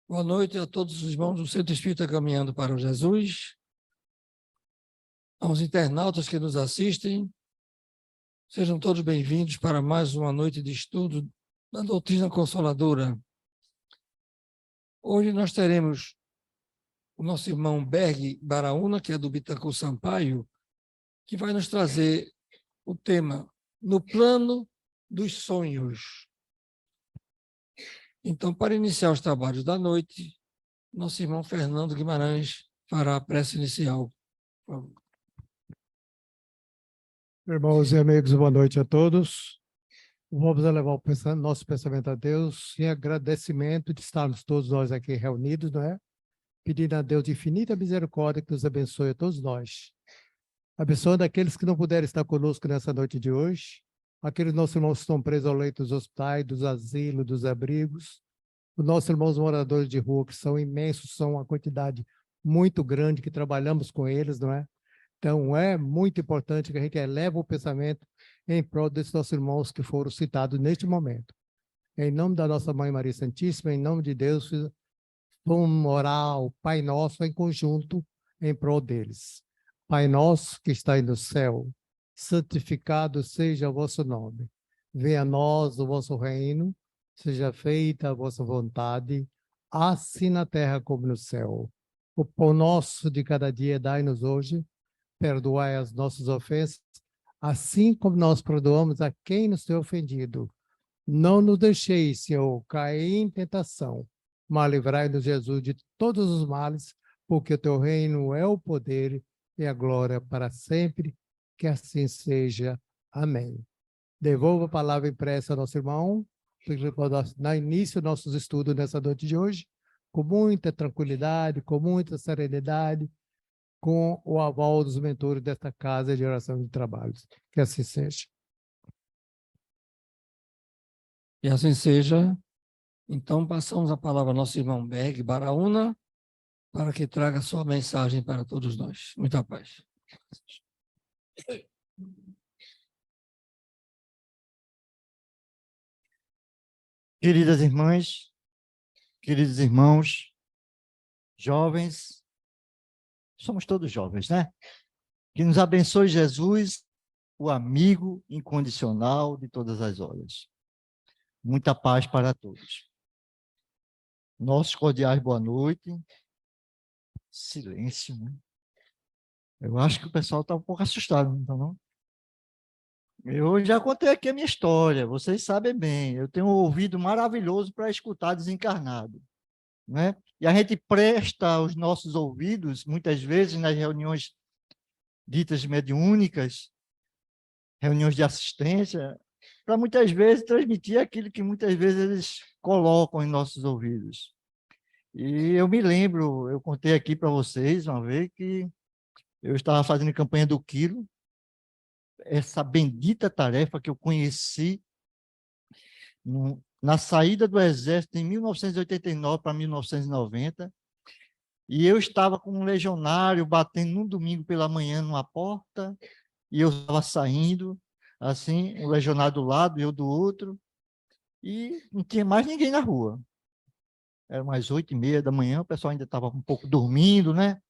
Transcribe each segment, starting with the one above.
Boa noite a todos os irmãos do Centro Espírita Caminhando para o Jesus, aos internautas que nos assistem. Sejam todos bem-vindos para mais uma noite de estudo da doutrina consoladora. Hoje nós teremos o nosso irmão Berg Baraúna, que é do Bittencourt Sampaio, que vai nos trazer o tema No Plano dos Sonhos. Então, para iniciar os trabalhos da noite, nosso irmão Fernando Guimarães fará a prece inicial. Por favor. Irmãos e amigos, boa noite a todos. Vamos elevar o nosso pensamento a Deus em agradecimento de estarmos todos nós aqui reunidos, não é? Pedindo a Deus de infinita misericórdia que nos abençoe a todos nós. Abençoando aqueles que não puderam estar conosco nessa noite de hoje, aqueles nossos irmãos que estão presos ao leito dos hospitais, dos asilos, dos abrigos, os nossos irmãos moradores de rua, que são imensos, são uma quantidade muito grande, que trabalhamos com eles, não é? Então, é muito importante que a gente eleve o pensamento em prol desses nossos irmãos que foram citados neste momento. Em nome da nossa Mãe Maria Santíssima, em nome de Deus, vamos orar o Pai Nosso em conjunto em prol deles. Pai nosso que está no céu, santificado seja o vosso nome. Venha a nós o vosso reino, seja feita a vossa vontade, assim na terra como no céu. O pão nosso de cada dia dai-nos hoje, perdoai as nossas ofensas, assim como nós perdoamos a quem nos tem ofendido. Não nos deixeis, Senhor, cair em tentação, mas livrai-nos, Jesus, de todos os males, porque o teu reino é o poder e a glória para sempre, que assim seja. Amém. Devolvo a palavra impressa ao nosso irmão, para dar início aos nossos estudos nessa noite de hoje, com muita tranquilidade, com muita serenidade, com o aval dos mentores desta casa de oração de trabalhos. Que assim seja. E assim seja. Então, passamos a palavra ao nosso irmão Berg Baraúna, para que traga sua mensagem para todos nós. Muita paz. Queridas irmãs, queridos irmãos, jovens, somos todos jovens, né? Que nos abençoe Jesus, o amigo incondicional de todas as horas. Muita paz para todos. Nossos cordiais boa noite. Silêncio, né? Eu acho que o pessoal está um pouco assustado, não está, não? Eu já contei aqui a minha história, vocês sabem bem. Eu tenho um ouvido maravilhoso para escutar desencarnado, né? E a gente presta os nossos ouvidos, muitas vezes, nas reuniões ditas mediúnicas, reuniões de assistência, para muitas vezes transmitir aquilo que muitas vezes eles colocam em nossos ouvidos. E eu me lembro, eu contei aqui para vocês uma vez que eu estava fazendo campanha do quilo, essa bendita tarefa que eu conheci na saída do Exército em 1989 para 1990, e eu estava com um legionário batendo num domingo pela manhã numa porta, e eu estava saindo, assim, o legionário do lado e eu do outro, e não tinha mais ninguém na rua. Era umas 8h30 da manhã, o pessoal ainda estava um pouco dormindo, né?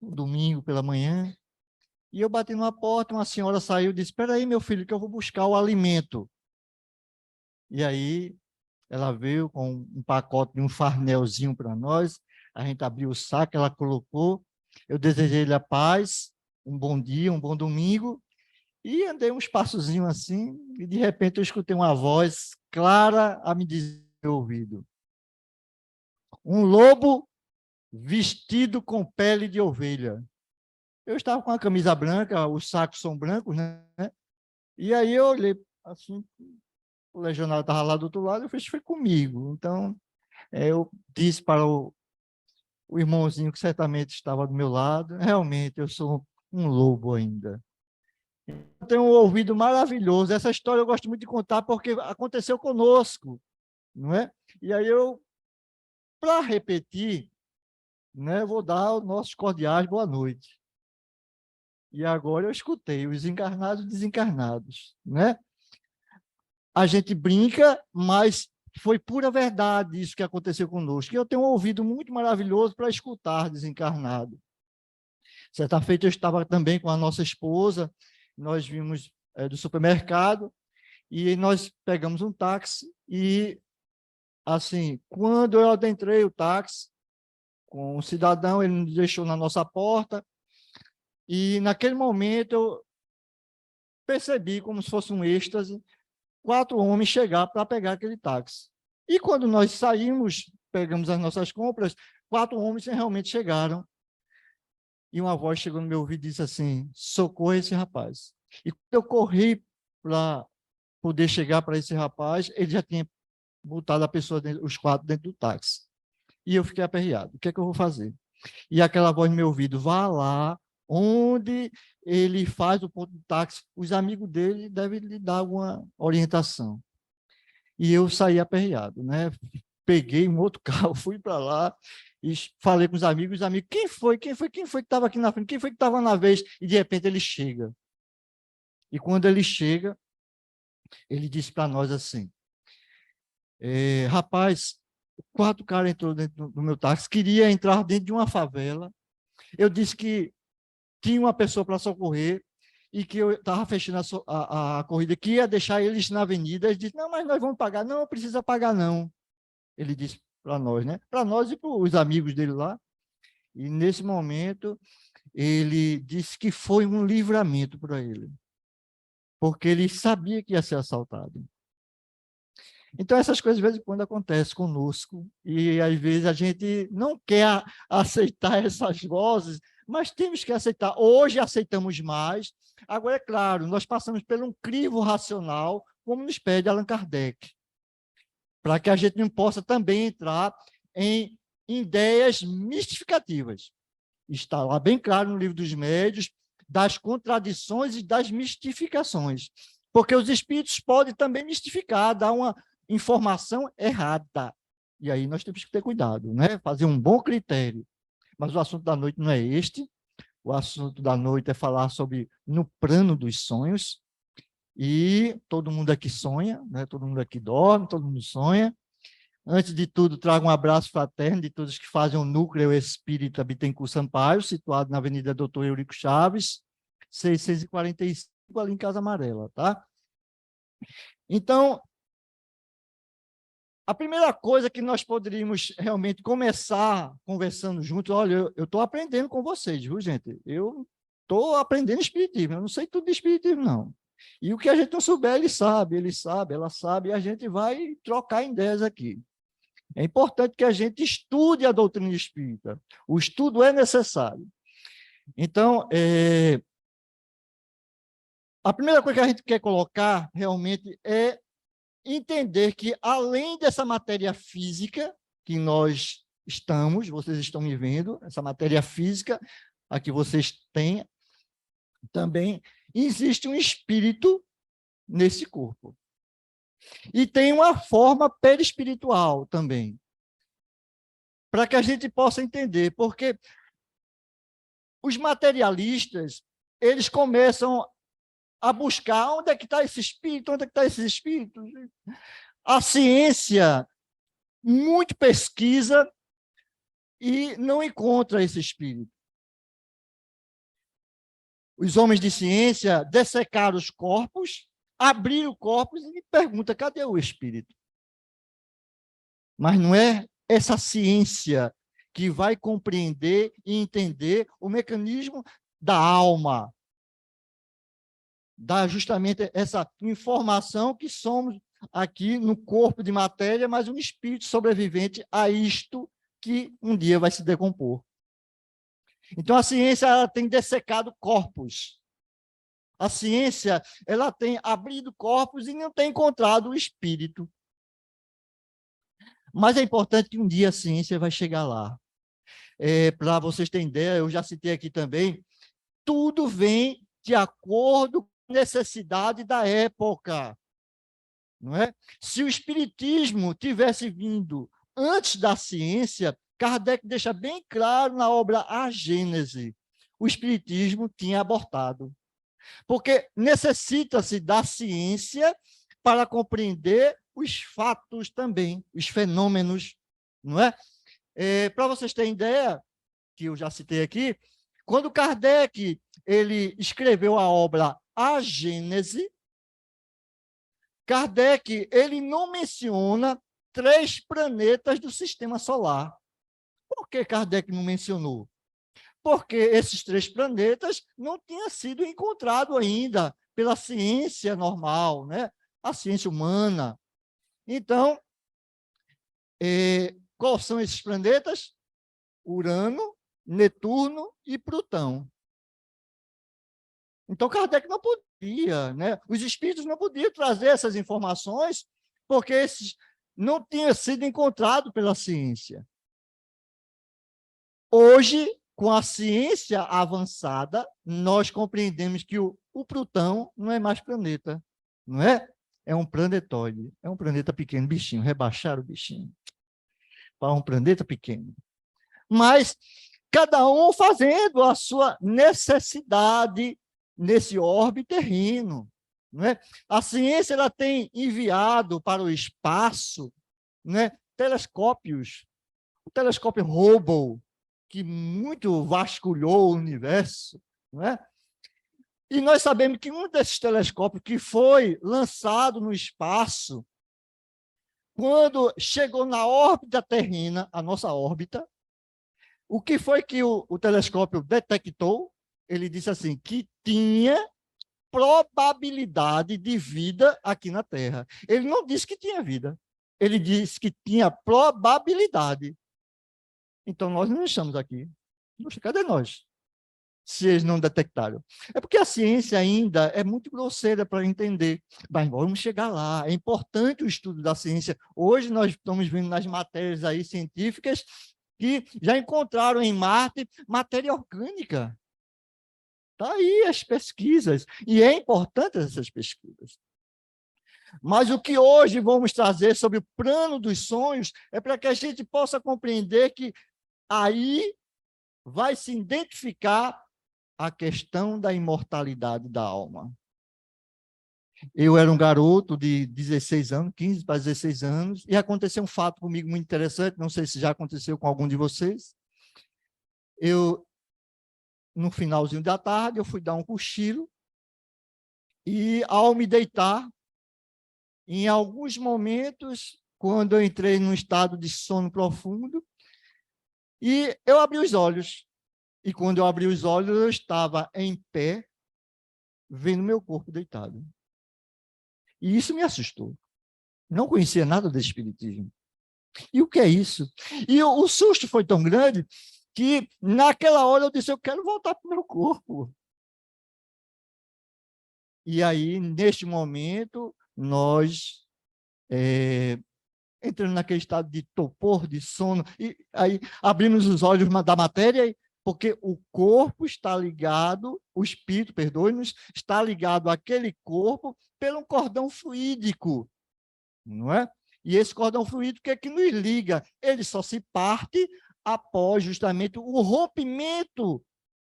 Um domingo pela manhã. E eu bati numa porta, uma senhora saiu e disse: espera aí, meu filho, que eu vou buscar o alimento. E aí ela veio com um pacote de um farnelzinho para nós, a gente abriu o saco, ela colocou, eu desejei-lhe a paz, um bom dia, um bom domingo, e andei uns passozinhos assim, e de repente eu escutei uma voz clara a me dizer no meu ouvido: um lobo vestido com pele de ovelha. Eu estava com a camisa branca, os sacos são brancos, né? E aí eu olhei assim, o legionário estava lá do outro lado, eu fiz, foi comigo. Então, eu disse para o irmãozinho que certamente estava do meu lado, realmente eu sou um lobo ainda. Eu tenho um ouvido maravilhoso. Essa história eu gosto muito de contar porque aconteceu conosco, não é? E aí eu, para repetir, né, vou dar os nossos cordiais boa noite. E agora eu escutei os encarnados e desencarnados, né? A gente brinca, mas foi pura verdade isso que aconteceu conosco. E eu tenho um ouvido muito maravilhoso para escutar desencarnado. Certa feita eu estava também com a nossa esposa, nós vimos do supermercado, e nós pegamos um táxi, e assim, quando eu adentrei o táxi, com o cidadão, ele nos deixou na nossa porta, e naquele momento eu percebi, como se fosse um êxtase, 4 homens chegar para pegar aquele táxi. E quando nós saímos, pegamos as nossas compras, 4 homens realmente chegaram. E uma voz chegou no meu ouvido e disse assim: socorra esse rapaz. E quando eu corri para poder chegar para esse rapaz, ele já tinha botado a pessoa dentro, os 4 dentro do táxi. E eu fiquei aperreado. O que é que eu vou fazer? E aquela voz no meu ouvido: vá lá, onde ele faz o ponto de táxi, os amigos dele devem lhe dar alguma orientação. E eu saí aperreado, né? Peguei um outro carro, fui para lá e falei com os amigos, quem foi que estava aqui na frente? Quem foi que estava na vez? E de repente ele chega. E quando ele chega, ele disse para nós assim: rapaz, 4 caras entrou dentro do meu táxi, queria entrar dentro de uma favela. Eu disse que tinha uma pessoa para socorrer e que eu estava fechando a corrida, que ia deixar eles na avenida. Ele disse: não, mas nós vamos pagar. Não precisa pagar, não. Ele disse para nós, né? Para nós e para os amigos dele lá. E nesse momento, ele disse que foi um livramento para ele, porque ele sabia que ia ser assaltado. Então, essas coisas, de vez em quando, acontecem conosco, e às vezes a gente não quer aceitar essas vozes, mas temos que aceitar. Hoje aceitamos mais. Agora, é claro, nós passamos por um crivo racional, como nos pede Allan Kardec, para que a gente não possa também entrar em ideias mistificativas. Está lá bem claro no Livro dos Médiuns, das contradições e das mistificações, porque os espíritos podem também mistificar, dar uma informação errada. E aí nós temos que ter cuidado, né? Fazer um bom critério. Mas o assunto da noite não é este. O assunto da noite é falar sobre no plano dos sonhos. E todo mundo aqui sonha, né? Todo mundo aqui dorme, todo mundo sonha. Antes de tudo, trago um abraço fraterno de todos que fazem o Núcleo Espírita Bittencourt Sampaio, situado na Avenida Doutor Eurico Chaves, 645, ali em Casa Amarela, tá? Então, a primeira coisa que nós poderíamos realmente começar conversando juntos: olha, eu estou aprendendo com vocês, viu, gente? Eu estou aprendendo espiritismo, eu não sei tudo de espiritismo, não. E o que a gente não souber, ele sabe, ela sabe, e a gente vai trocar ideias aqui. É importante que a gente estude a doutrina espírita. O estudo é necessário. Então, a primeira coisa que a gente quer colocar realmente é entender que, além dessa matéria física que nós estamos, vocês estão me vendo, essa matéria física a que vocês têm, também existe um espírito nesse corpo. E tem uma forma perispiritual também, para que a gente possa entender, porque os materialistas, eles começam a buscar onde é que está esse espírito, onde é que está esse espírito. A ciência muito pesquisa e não encontra esse espírito. Os homens de ciência dessecaram os corpos, abriram corpos e perguntam: cadê o espírito? Mas não é essa ciência que vai compreender e entender o mecanismo da alma, dá justamente essa informação que somos aqui no corpo de matéria, mas um espírito sobrevivente a isto que um dia vai se decompor. Então, a ciência ela tem dessecado corpos. A ciência ela tem abrido corpos e não tem encontrado o espírito. Mas é importante que um dia a ciência vai chegar lá. Para vocês terem ideia, eu já citei aqui também, tudo vem de acordo com a necessidade da época. Não é? Se o espiritismo tivesse vindo antes da ciência, Kardec deixa bem claro na obra A Gênese, o espiritismo tinha abortado. Porque necessita-se da ciência para compreender os fatos também, os fenômenos, não é? Para vocês terem ideia, que eu já citei aqui, quando Kardec ele escreveu a obra A Gênese, Kardec ele não menciona 3 planetas do sistema solar. Por que Kardec não mencionou? Porque esses 3 planetas não tinham sido encontrados ainda pela ciência normal, né? A ciência humana. Então, quais são esses planetas? Urano, Netuno e Plutão. Então, Kardec não podia, né? Os espíritos não podiam trazer essas informações, porque esses não tinham sido encontrados pela ciência. Hoje, com a ciência avançada, nós compreendemos que o Plutão não é mais planeta, não é? É um planetóide, é um planeta pequeno, bichinho, rebaixaram o bichinho para um planeta pequeno. Mas cada um fazendo a sua necessidade nesse orbe terreno, não é? A ciência ela tem enviado para o espaço, não é? Telescópios. O telescópio Hubble, que muito vasculhou o universo, não é? E nós sabemos que um desses telescópios que foi lançado no espaço, quando chegou na órbita terrena, a nossa órbita, o que foi que o telescópio detectou? Ele disse assim, que tinha probabilidade de vida aqui na Terra. Ele não disse que tinha vida, ele disse que tinha probabilidade. Então, nós não estamos aqui. Cadê nós? Se eles não detectaram. É porque a ciência ainda é muito grosseira para entender. Mas vamos chegar lá. É importante o estudo da ciência. Hoje nós estamos vendo nas matérias aí científicas que já encontraram em Marte matéria orgânica. Está aí as pesquisas. E é importante essas pesquisas. Mas o que hoje vamos trazer sobre o plano dos sonhos é para que a gente possa compreender que aí vai se identificar a questão da imortalidade da alma. Eu era um garoto de 16 anos, 15 para 16 anos, e aconteceu um fato comigo muito interessante, não sei se já aconteceu com algum de vocês. No finalzinho da tarde, eu fui dar um cochilo, e ao me deitar, em alguns momentos, quando eu entrei num estado de sono profundo, e eu abri os olhos. E quando eu abri os olhos, eu estava em pé, vendo meu corpo deitado. E isso me assustou. Não conhecia nada do espiritismo. E o que é isso? E o susto foi tão grande que, naquela hora, eu disse, eu quero voltar para o meu corpo. E aí, neste momento, nós entramos naquele estado de torpor, de sono, e aí abrimos os olhos da matéria, porque o corpo está ligado, o espírito, perdoe-nos, está ligado àquele corpo pelo cordão fluídico, não é? E esse cordão fluídico é que nos liga, ele só se parte após justamente o rompimento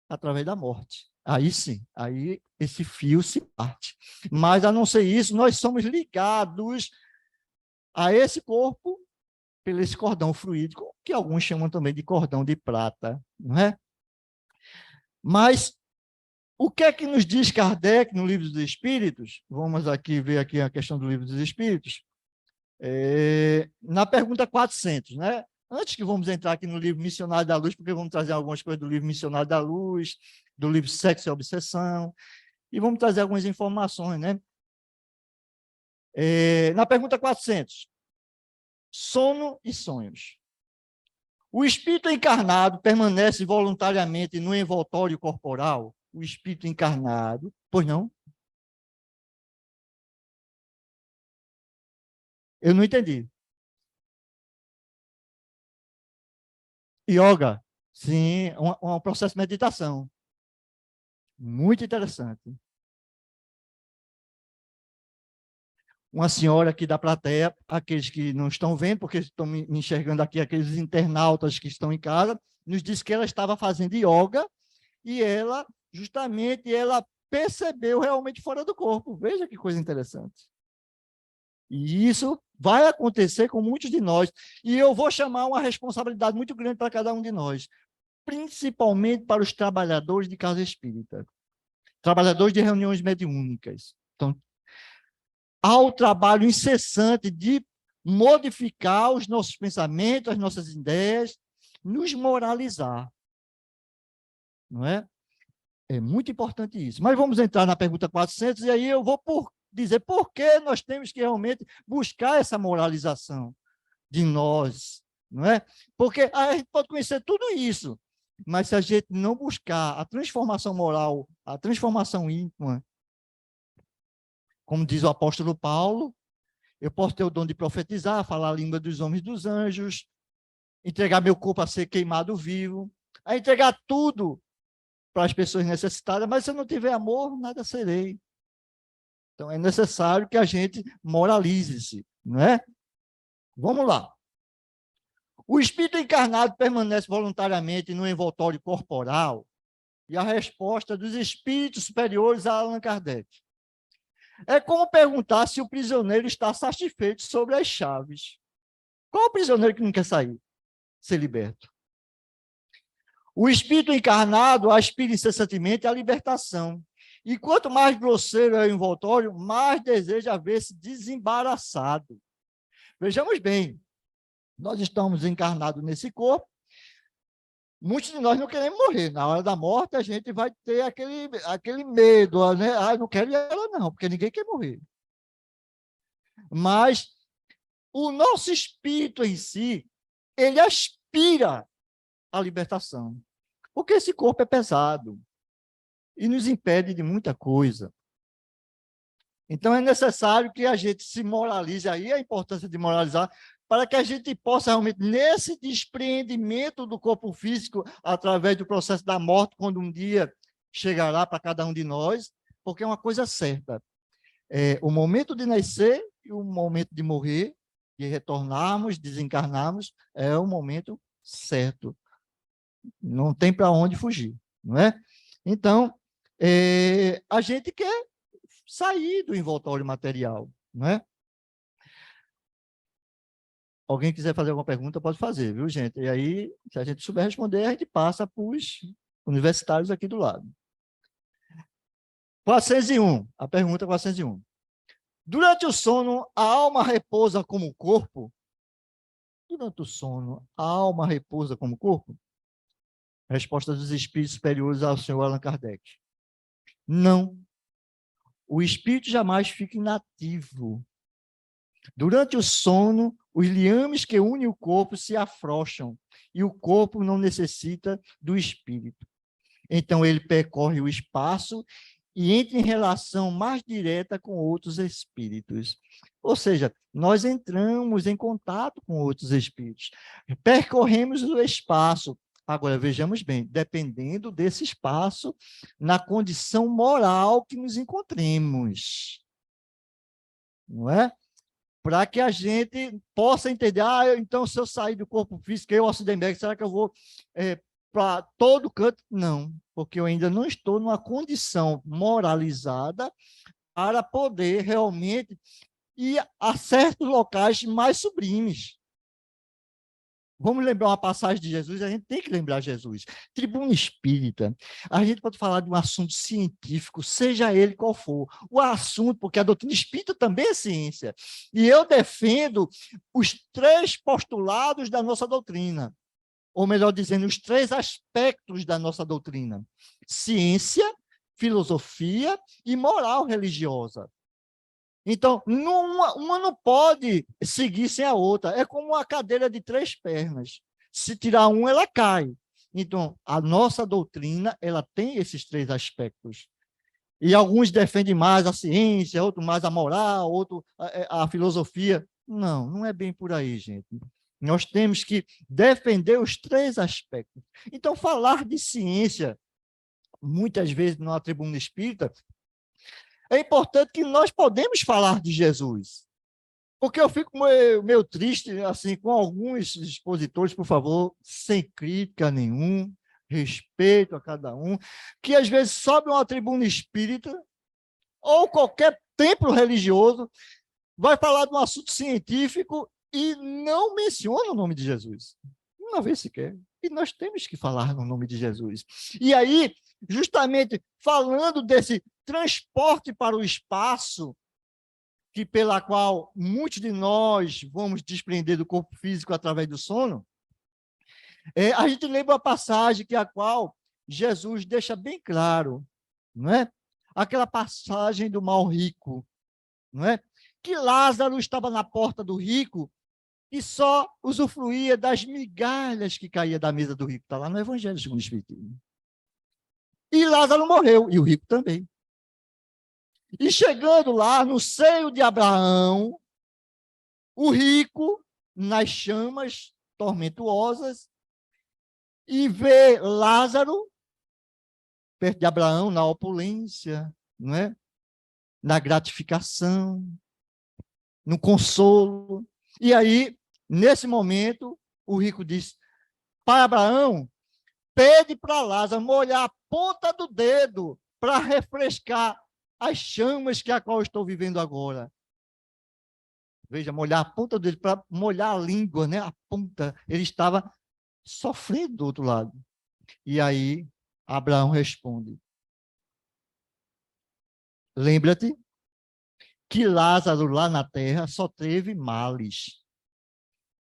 através da morte. Aí sim, aí esse fio se parte. Mas, a não ser isso, nós somos ligados a esse corpo pelo esse cordão fluídico, que alguns chamam também de cordão de prata, não é? Mas o que é que nos diz Kardec no Livro dos Espíritos? Vamos aqui ver aqui a questão do Livro dos Espíritos. Na pergunta 400, né? Antes que vamos entrar aqui no livro Missionário da Luz, porque vamos trazer algumas coisas do livro Missionário da Luz, do livro Sexo e Obsessão, e vamos trazer algumas informações, né? Na pergunta 400, sono e sonhos. O espírito encarnado permanece voluntariamente no envoltório corporal? O espírito encarnado, pois não? Eu não entendi. Yoga, sim, um processo de meditação. Muito interessante. Uma senhora aqui da plateia, aqueles que não estão vendo, porque estão me enxergando aqui, aqueles internautas que estão em casa, nos disse que ela estava fazendo yoga e ela, justamente, ela percebeu realmente fora do corpo. Veja que coisa interessante. E isso vai acontecer com muitos de nós. E eu vou chamar uma responsabilidade muito grande para cada um de nós, principalmente para os trabalhadores de casa espírita, trabalhadores de reuniões mediúnicas. Então, há o trabalho incessante de modificar os nossos pensamentos, as nossas ideias, nos moralizar. Não é? É muito importante isso. Mas vamos entrar na pergunta 400, e aí eu vou dizer por que nós temos que realmente buscar essa moralização de nós, não é? Porque a gente pode conhecer tudo isso, mas se a gente não buscar a transformação moral, a transformação íntima, como diz o apóstolo Paulo, eu posso ter o dom de profetizar, falar a língua dos homens e dos anjos, entregar meu corpo a ser queimado vivo, a entregar tudo para as pessoas necessitadas, mas se eu não tiver amor, nada serei. Então, é necessário que a gente moralize-se, não é? Vamos lá. O espírito encarnado permanece voluntariamente no envoltório corporal? E a resposta dos espíritos superiores a Allan Kardec é como perguntar se o prisioneiro está satisfeito sobre as chaves. Qual o prisioneiro que não quer sair, ser liberto? O espírito encarnado aspira incessantemente à libertação. E quanto mais grosseiro é o envoltório, mais deseja ver-se desembaraçado. Vejamos bem, nós estamos encarnados nesse corpo, muitos de nós não queremos morrer. Na hora da morte, a gente vai ter aquele medo, né? Ah, eu não quero ir ela não, porque ninguém quer morrer. Mas o nosso espírito em si, ele aspira à libertação, porque esse corpo é pesado e nos impede de muita coisa. Então, é necessário que a gente se moralize, aí a importância de moralizar, para que a gente possa realmente, nesse despreendimento do corpo físico, através do processo da morte, quando um dia chegará para cada um de nós, porque é uma coisa certa. O momento de nascer e o momento de morrer, de retornarmos, desencarnarmos, é o momento certo. Não tem para onde fugir, não é? Então, a gente quer sair do envoltório material, não é? Alguém quiser fazer alguma pergunta, pode fazer, viu, gente? E aí, se a gente souber responder, a gente passa para os universitários aqui do lado. 401, a pergunta 401. Durante o sono, a alma repousa como o corpo? Durante o sono, a alma repousa como o corpo? Resposta dos espíritos superiores ao senhor Allan Kardec. Não. O espírito jamais fica inativo. Durante o sono, os liames que unem o corpo se afrouxam e o corpo não necessita do espírito. Então, ele percorre o espaço e entra em relação mais direta com outros espíritos. Ou seja, nós entramos em contato com outros espíritos, percorremos o espaço. Agora, vejamos bem, dependendo desse espaço, na condição moral que nos encontremos. Não é? Para que a gente possa entender, então, se eu sair do corpo físico, eu, Alcidenberg, será que eu vou para todo canto? Não, porque eu ainda não estou numa condição moralizada para poder realmente ir a certos locais mais sublimes. Vamos lembrar uma passagem de Jesus, a gente tem que lembrar Jesus. Tribuna Espírita, a gente pode falar de um assunto científico, seja ele qual for. O assunto, porque a doutrina espírita também é ciência. E eu defendo os 3 postulados da nossa doutrina. Ou melhor dizendo, os 3 aspectos da nossa doutrina. Ciência, filosofia e moral religiosa. Então, uma não pode seguir sem a outra. É como uma cadeira de 3 pernas. Se tirar uma, ela cai. Então, a nossa doutrina, ela tem esses 3 aspectos. E alguns defendem mais a ciência, outros mais a moral, outros a filosofia. Não, não é bem por aí, gente. Nós temos que defender os 3 aspectos. Então, falar de ciência, muitas vezes, na tribuna espírita, é importante que nós podemos falar de Jesus. Porque eu fico meio triste, assim, com alguns expositores, por favor, sem crítica nenhuma, respeito a cada um, que às vezes sobe uma tribuna espírita ou qualquer templo religioso, vai falar de um assunto científico e não menciona o nome de Jesus. Uma vez sequer. E nós temos que falar no nome de Jesus. E aí, justamente falando desse transporte para o espaço, que pela qual muitos de nós vamos desprender do corpo físico através do sono, a gente lembra a passagem que a qual Jesus deixa bem claro, não é? Aquela passagem do mal rico, não é? Que Lázaro estava na porta do rico e só usufruía das migalhas que caía da mesa do rico. Está lá no Evangelho segundo o Espiritismo. E Lázaro morreu, e o rico também. E chegando lá, no seio de Abraão, o rico, nas chamas tormentuosas, e vê Lázaro, perto de Abraão, na opulência, não é? Na gratificação, no consolo. E aí, nesse momento, o rico diz para Abraão, pede para Lázaro molhar a ponta do dedo para refrescar as chamas que a qual eu estou vivendo agora. Veja, molhar a ponta do dedo, para molhar a língua, né? A ponta. Ele estava sofrendo do outro lado. E aí, Abraão responde, lembra-te que Lázaro lá na terra só teve males.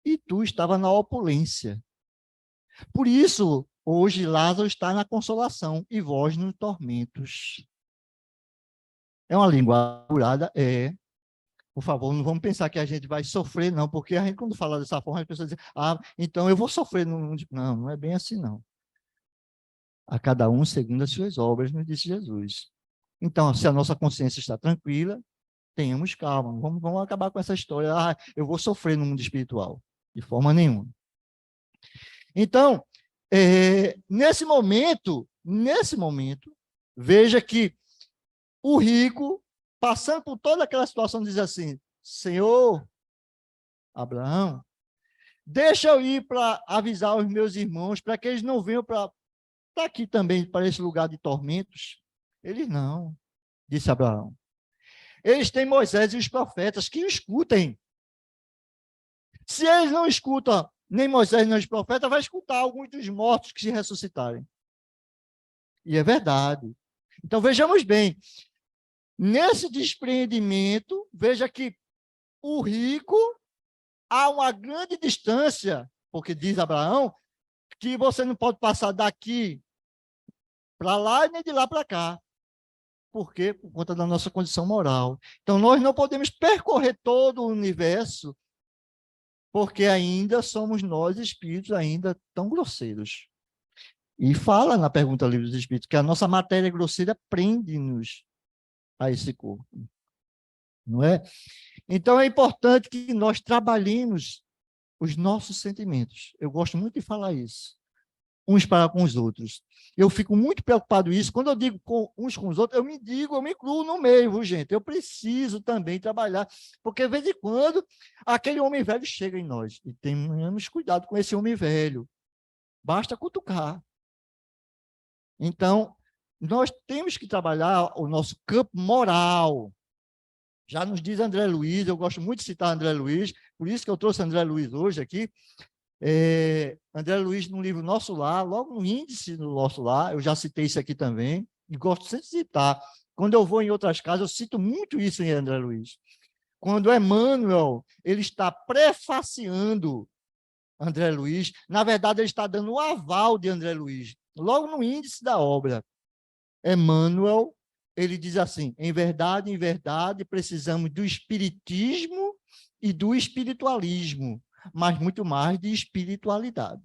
E tu estava na opulência. Por isso, hoje Lázaro está na consolação e vós nos tormentos. É uma língua curada? É. Por favor, não vamos pensar que a gente vai sofrer, não, porque a gente, quando fala dessa forma, as pessoas dizem, então eu vou sofrer. Não, não é bem assim, não. A cada um segundo as suas obras, nos disse Jesus. Então, se a nossa consciência está tranquila, tenhamos calma. Vamos acabar com essa história. Eu vou sofrer no mundo espiritual. De forma nenhuma. Então, nesse momento, veja que o rico, passando por toda aquela situação, diz assim, Senhor, Abraão, deixa eu ir para avisar os meus irmãos, para que eles não venham para aqui também, para esse lugar de tormentos. Eles não, disse Abraão. Eles têm Moisés e os profetas, que o escutem. Se eles não escutam nem Moisés nem os profetas, vai escutar alguns dos mortos que se ressuscitarem. E é verdade. Então, vejamos bem, nesse despreendimento, veja que o rico, há uma grande distância, porque diz Abraão, que você não pode passar daqui para lá e nem de lá para cá. Por quê? Por conta da nossa condição moral. Então, nós não podemos percorrer todo o universo, porque ainda somos nós, espíritos, ainda tão grosseiros. E fala na pergunta livre dos espíritos que a nossa matéria grosseira prende-nos a esse corpo. Não é? Então, é importante que nós trabalhemos os nossos sentimentos. Eu gosto muito de falar isso. Uns para com os outros. Eu fico muito preocupado com isso. Quando eu digo uns com os outros, eu me incluo no meio, viu, gente? Eu preciso também trabalhar, porque de vez em quando aquele homem velho chega em nós. E tenhamos cuidado com esse homem velho. Basta cutucar. Então, nós temos que trabalhar o nosso campo moral. Já nos diz André Luiz, eu gosto muito de citar André Luiz, por isso que eu trouxe André Luiz hoje aqui. André Luiz, no livro Nosso Lar, logo no índice do Nosso Lar, eu já citei isso aqui também, e gosto sempre de citar. Quando eu vou em outras casas, eu cito muito isso em André Luiz. Quando Emmanuel, ele está prefaciando André Luiz, na verdade, ele está dando o aval de André Luiz, logo no índice da obra. Emmanuel, ele diz assim, em verdade, precisamos do espiritismo e do espiritualismo, mas muito mais de espiritualidade.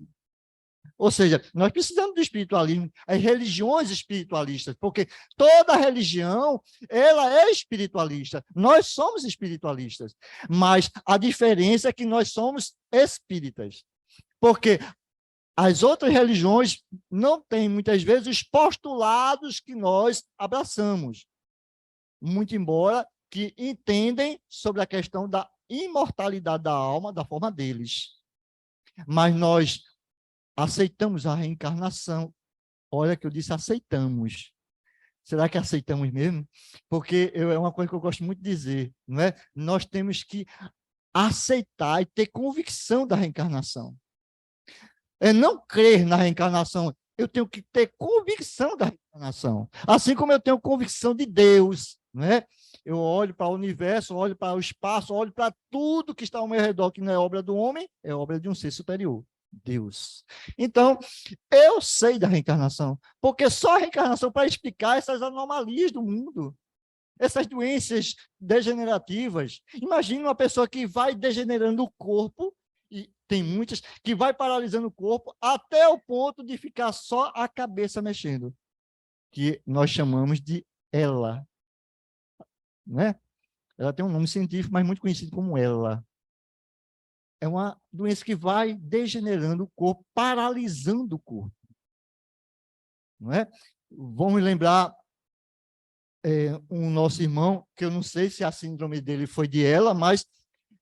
Ou seja, nós precisamos do espiritualismo, as religiões espiritualistas, porque toda religião, ela é espiritualista. Nós somos espiritualistas, mas a diferença é que nós somos espíritas. Porque as outras religiões não têm, muitas vezes, os postulados que nós abraçamos. Muito embora que entendem sobre a questão da imortalidade da alma da forma deles. Mas nós aceitamos a reencarnação. Olha que eu disse aceitamos. Será que aceitamos mesmo? Porque é uma coisa que eu gosto muito de dizer, não é? Nós temos que aceitar e ter convicção da reencarnação. É não crer na reencarnação, eu tenho que ter convicção da reencarnação. Assim como eu tenho convicção de Deus, não é? Eu olho para o universo, olho para o espaço, olho para tudo que está ao meu redor, que não é obra do homem, é obra de um ser superior, Deus. Então, eu sei da reencarnação, porque só a reencarnação para explicar essas anomalias do mundo, essas doenças degenerativas. Imagine uma pessoa que vai degenerando o corpo, e tem muitas, que vai paralisando o corpo até o ponto de ficar só a cabeça mexendo, que nós chamamos de ELA, né? Ela tem um nome científico, mas muito conhecido como ELA. É uma doença que vai degenerando o corpo, paralisando o corpo. Não é? Vamos lembrar um nosso irmão, que eu não sei se a síndrome dele foi de ELA, mas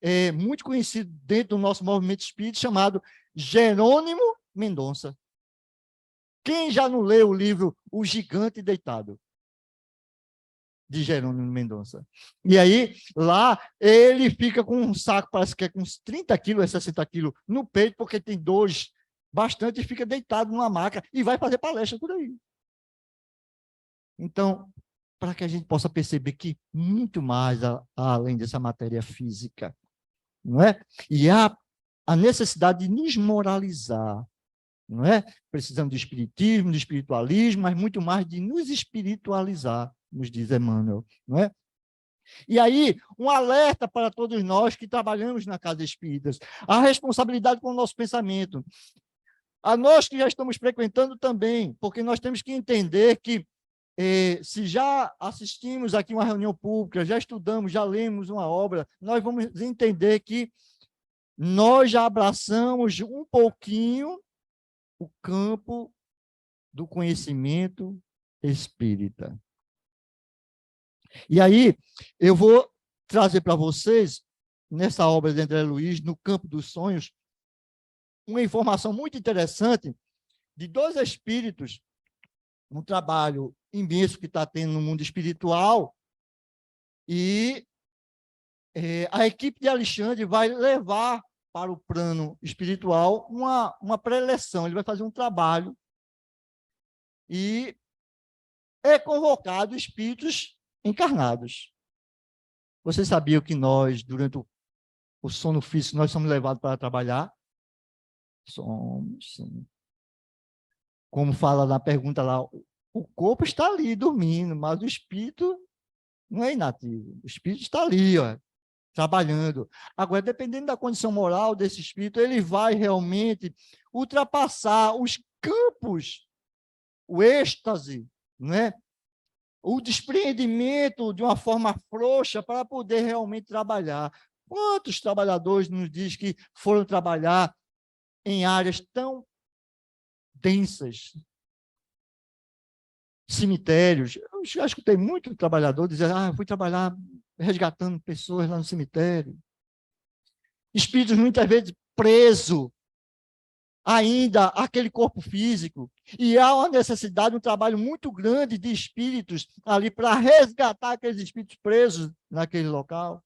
é muito conhecido dentro do nosso movimento espírita, chamado Jerônimo Mendonça. Quem já não leu o livro O Gigante Deitado? De Jerônimo Mendonça. E aí, lá, ele fica com um saco, parece que é com uns 30 quilos, 60 quilos no peito, porque tem dores bastante, e fica deitado numa maca e vai fazer palestra por aí. Então, para que a gente possa perceber que muito mais além dessa matéria física, não é? E há a necessidade de nos moralizar, não é? Precisamos do espiritismo, do espiritualismo, mas muito mais de nos espiritualizar, nos diz Emmanuel, não é? E aí, um alerta para todos nós que trabalhamos na Casa Espíritas, a responsabilidade com o nosso pensamento. A nós que já estamos frequentando também, porque nós temos que entender que se já assistimos aqui uma reunião pública, já estudamos, já lemos uma obra, nós vamos entender que nós já abraçamos um pouquinho o campo do conhecimento espírita. E aí, eu vou trazer para vocês, nessa obra de André Luiz, No Campo dos Sonhos, uma informação muito interessante de dois espíritos, um trabalho imenso que está tendo no mundo espiritual, e a equipe de Alexandre vai levar para o plano espiritual uma preleção, ele vai fazer um trabalho, e é convocado espíritos encarnados. Vocês sabiam que nós, durante o sono físico, nós somos levados para trabalhar? Somos, sim. Como fala na pergunta lá, o corpo está ali dormindo, mas o espírito não é inativo. O espírito está ali, ó, trabalhando. Agora, dependendo da condição moral desse espírito, ele vai realmente ultrapassar os campos, o êxtase, né? O despreendimento de uma forma frouxa para poder realmente trabalhar. Quantos trabalhadores nos diz que foram trabalhar em áreas tão densas, cemitérios? Eu já escutei muito trabalhador dizer, eu fui trabalhar resgatando pessoas lá no cemitério. Espíritos muitas vezes presos ainda àquele corpo físico, e há uma necessidade, um trabalho muito grande de espíritos ali para resgatar aqueles espíritos presos naquele local.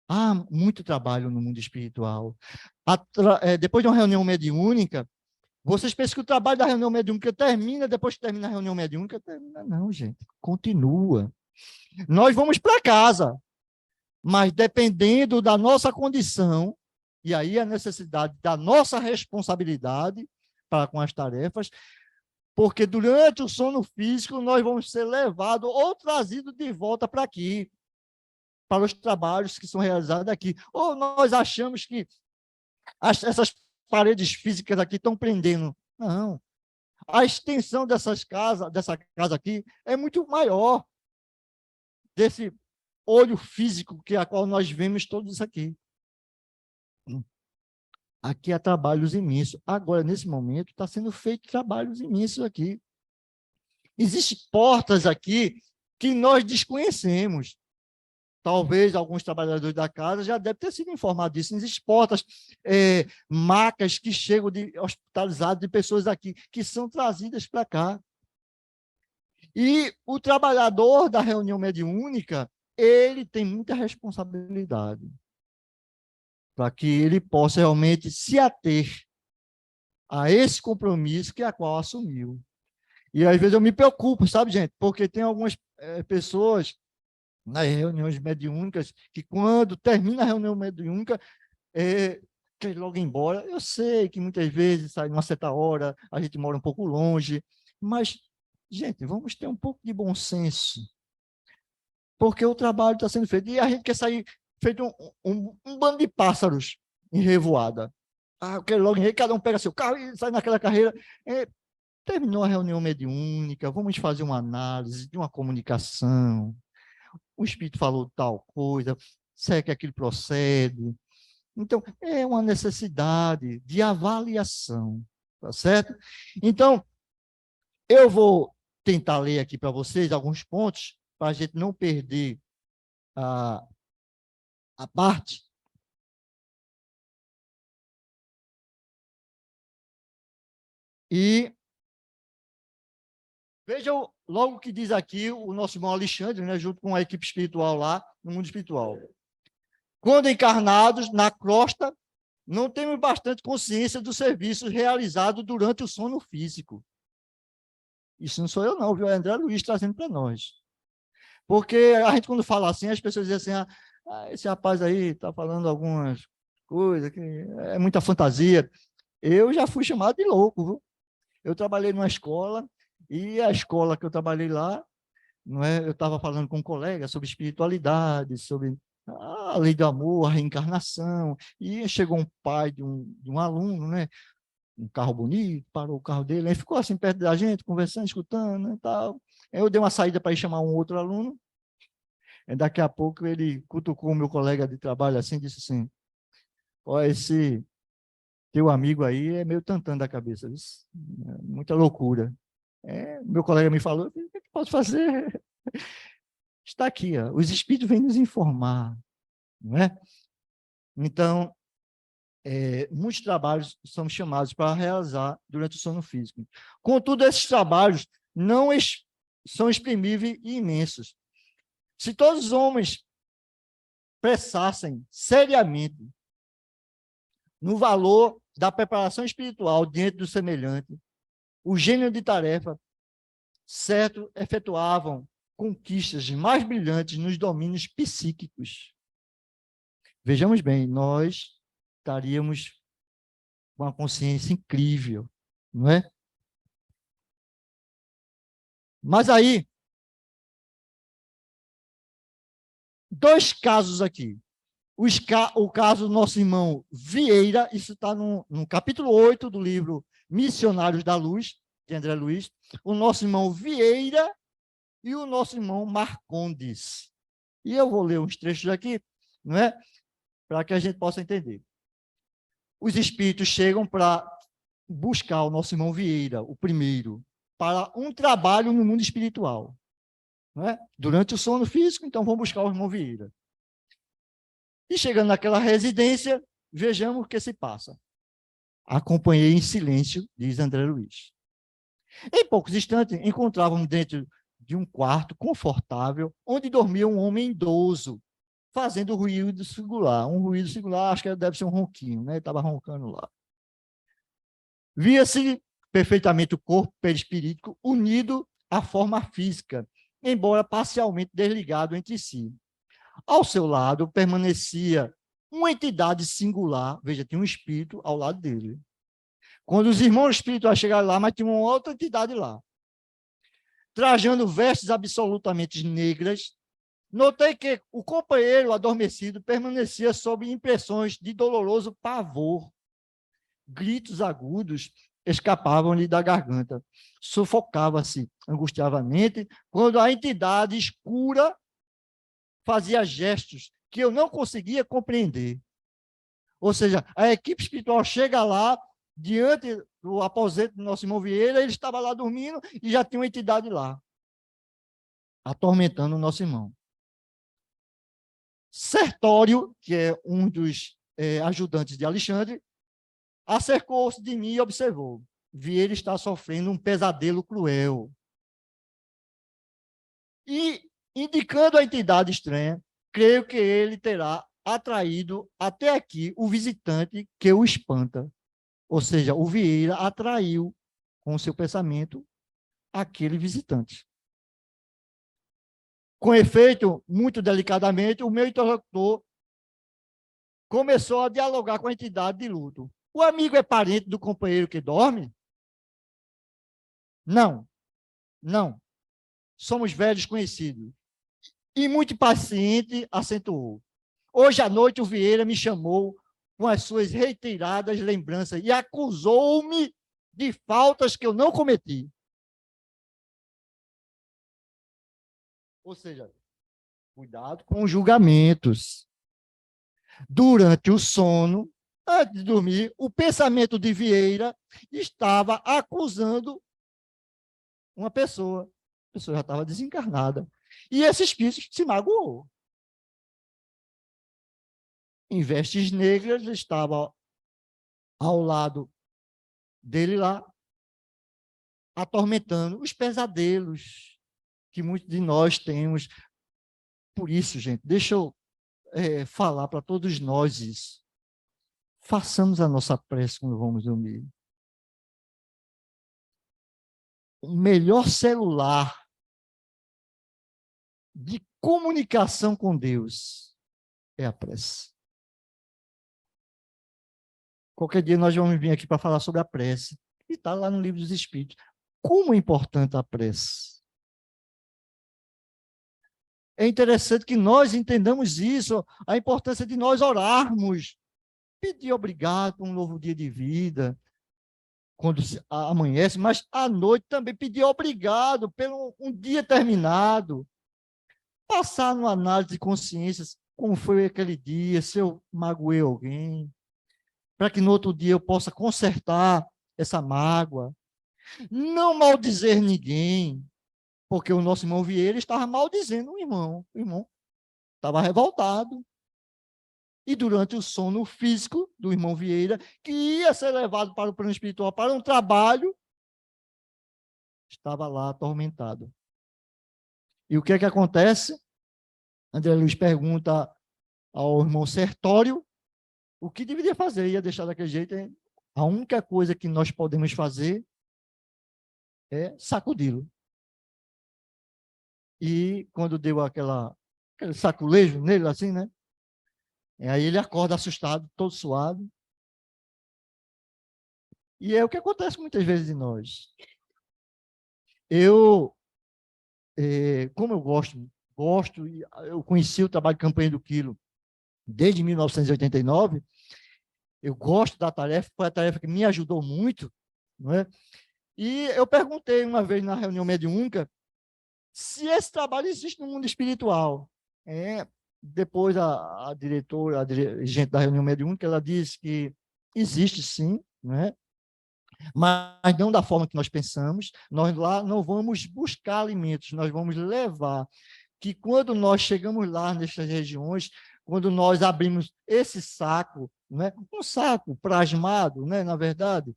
Há muito trabalho no mundo espiritual. Depois de uma reunião mediúnica, vocês pensam que o trabalho da reunião mediúnica termina depois que termina a reunião mediúnica? Termina não, gente. Continua. Nós vamos para casa, mas dependendo da nossa condição, e aí a necessidade da nossa responsabilidade para com as tarefas, porque durante o sono físico nós vamos ser levados ou trazidos de volta para aqui, para os trabalhos que são realizados aqui. Ou nós achamos que essas paredes físicas aqui estão prendendo. Não. A extensão dessa casa aqui é muito maior desse olho físico que a qual nós vemos todos isso aqui. Aqui há trabalhos imensos. Agora, nesse momento, está sendo feito trabalhos imensos aqui. Existem portas aqui que nós desconhecemos. Talvez alguns trabalhadores da casa já devem ter sido informados disso. Existem portas, macas que chegam hospitalizadas de pessoas aqui, que são trazidas para cá. E o trabalhador da reunião mediúnica, ele tem muita responsabilidade para que ele possa realmente se ater a esse compromisso que a qual assumiu. E às vezes eu me preocupo, sabe, gente? Porque tem algumas pessoas nas reuniões mediúnicas que quando termina a reunião mediúnica, quer logo ir embora. Eu sei que muitas vezes sai numa certa hora, a gente mora um pouco longe, mas, gente, vamos ter um pouco de bom senso, porque o trabalho está sendo feito. E a gente quer sair feito um bando de pássaros em revoada. Eu quero logo ir, cada um pega seu carro e sai naquela carreira. Terminou a reunião mediúnica, vamos fazer uma análise de uma comunicação. O espírito falou tal coisa, será que aquilo procede? Então, é uma necessidade de avaliação, tá certo? Então, eu vou tentar ler aqui para vocês alguns pontos, para a gente não perder a parte. E vejam logo o que diz aqui o nosso irmão Alexandre, né, junto com a equipe espiritual lá, no mundo espiritual. Quando encarnados, na crosta, não temos bastante consciência dos serviços realizados durante o sono físico. Isso não sou eu não, viu? É André Luiz trazendo para nós. Porque a gente, quando fala assim, as pessoas dizem assim, esse rapaz aí está falando algumas coisas, que é muita fantasia. Eu já fui chamado de louco, viu? Eu trabalhei numa escola, e a escola que eu trabalhei lá, não é? Eu estava falando com um colega sobre espiritualidade, sobre a lei do amor, a reencarnação, e chegou um pai de um aluno, né? Um carro bonito, parou o carro dele, aí ficou assim perto da gente, conversando, escutando, né, e tal. Aí eu dei uma saída para ir chamar um outro aluno, e daqui a pouco ele cutucou o meu colega de trabalho assim, disse assim, olha, esse teu amigo aí é meio tantã da cabeça, isso, muita loucura. Meu colega me falou, o que eu posso fazer? Está aqui, ó, os espíritos vêm nos informar, não é? Então, muitos trabalhos são chamados para realizar durante o sono físico. Contudo, esses trabalhos não são exprimíveis e imensos. Se todos os homens pensassem seriamente no valor da preparação espiritual diante do semelhante, o gênio de tarefa, certo, efetuavam conquistas mais brilhantes nos domínios psíquicos. Vejamos bem, nós estaríamos com uma consciência incrível, não é? Mas aí, dois casos aqui. O caso do nosso irmão Vieira, isso está no capítulo 8 do livro Missionários da Luz, de André Luiz, o nosso irmão Vieira e o nosso irmão Marcondes. E eu vou ler uns trechos aqui, não é? Para que a gente possa entender. Os espíritos chegam para buscar o nosso irmão Vieira, o primeiro, para um trabalho no mundo espiritual. Não é? Durante o sono físico, então vão buscar o irmão Vieira. E chegando naquela residência, vejamos o que se passa. Acompanhei em silêncio, diz André Luiz. Em poucos instantes, encontrávamos dentro de um quarto confortável, onde dormia um homem idoso, fazendo ruído singular. Um ruído singular, acho que deve ser um ronquinho, né? Ele estava roncando lá. Via-se perfeitamente o corpo perispirítico unido à forma física, embora parcialmente desligado entre si. Ao seu lado permanecia uma entidade singular, veja, tinha um espírito ao lado dele. Quando os irmãos espirituais chegaram lá, mas tinha uma outra entidade lá. Trajando vestes absolutamente negras, notei que o companheiro adormecido permanecia sob impressões de doloroso pavor. Gritos agudos escapavam-lhe da garganta. Sufocava-se angustiosamente quando a entidade escura fazia gestos que eu não conseguia compreender. Ou seja, a equipe espiritual chega lá, diante do aposento do nosso irmão Vieira, ele estava lá dormindo e já tinha uma entidade lá, atormentando o nosso irmão. Sertório, que é um dos ajudantes de Alexandre, acercou-se de mim e observou. Vieira está sofrendo um pesadelo cruel. E, indicando a entidade estranha, creio que ele terá atraído até aqui o visitante que o espanta. Ou seja, o Vieira atraiu com o seu pensamento aquele visitante. Com efeito, muito delicadamente, o meu interlocutor começou a dialogar com a entidade de luto. O amigo é parente do companheiro que dorme? Não, não. Somos velhos conhecidos. E muito paciente acentuou. Hoje à noite o Vieira me chamou com as suas reiteradas lembranças e acusou-me de faltas que eu não cometi. Ou seja, cuidado com os julgamentos. Durante o sono, antes de dormir, o pensamento de Vieira estava acusando uma pessoa. A pessoa já estava desencarnada. E esse espírito se magoou. Em vestes negras, estava ao lado dele lá, atormentando os pesadelos que muitos de nós temos. Por isso, gente, deixa eu falar para todos nós isso. Façamos a nossa prece quando vamos dormir. O melhor celular de comunicação com Deus é a prece. Qualquer dia nós vamos vir aqui para falar sobre a prece. E está lá no Livro dos Espíritos. Como é importante a prece. É interessante que nós entendamos isso, a importância de nós orarmos, pedir obrigado por um novo dia de vida, quando amanhece, mas à noite também pedir obrigado pelo um dia terminado, passar numa análise de consciências, como foi aquele dia, se eu magoei alguém, para que no outro dia eu possa consertar essa mágoa, não maldizer ninguém, porque o nosso irmão Vieira estava maldizendo o irmão estava revoltado. E durante o sono físico do irmão Vieira, que ia ser levado para o plano espiritual, para um trabalho, estava lá atormentado. E o que é que acontece? André Luiz pergunta ao irmão Sertório o que deveria fazer, ia deixar daquele jeito. A única coisa que nós podemos fazer é sacudi-lo. E quando deu aquele saculejo nele, assim, né? E aí ele acorda assustado, todo suado. E é o que acontece muitas vezes de nós. Como eu gosto, eu conheci o trabalho de campanha do Quilo desde 1989, eu gosto da tarefa, foi a tarefa que me ajudou muito, não é? E eu perguntei uma vez na reunião mediúnica se esse trabalho existe no mundo espiritual. Depois a diretora, a dirigente da reunião mediúnica, ela disse que existe sim, né? Mas não da forma que nós pensamos. Nós lá não vamos buscar alimentos, nós vamos levar. Que quando nós chegamos lá nessas regiões, quando nós abrimos esse saco, né? Um saco plasmado, né? Na verdade,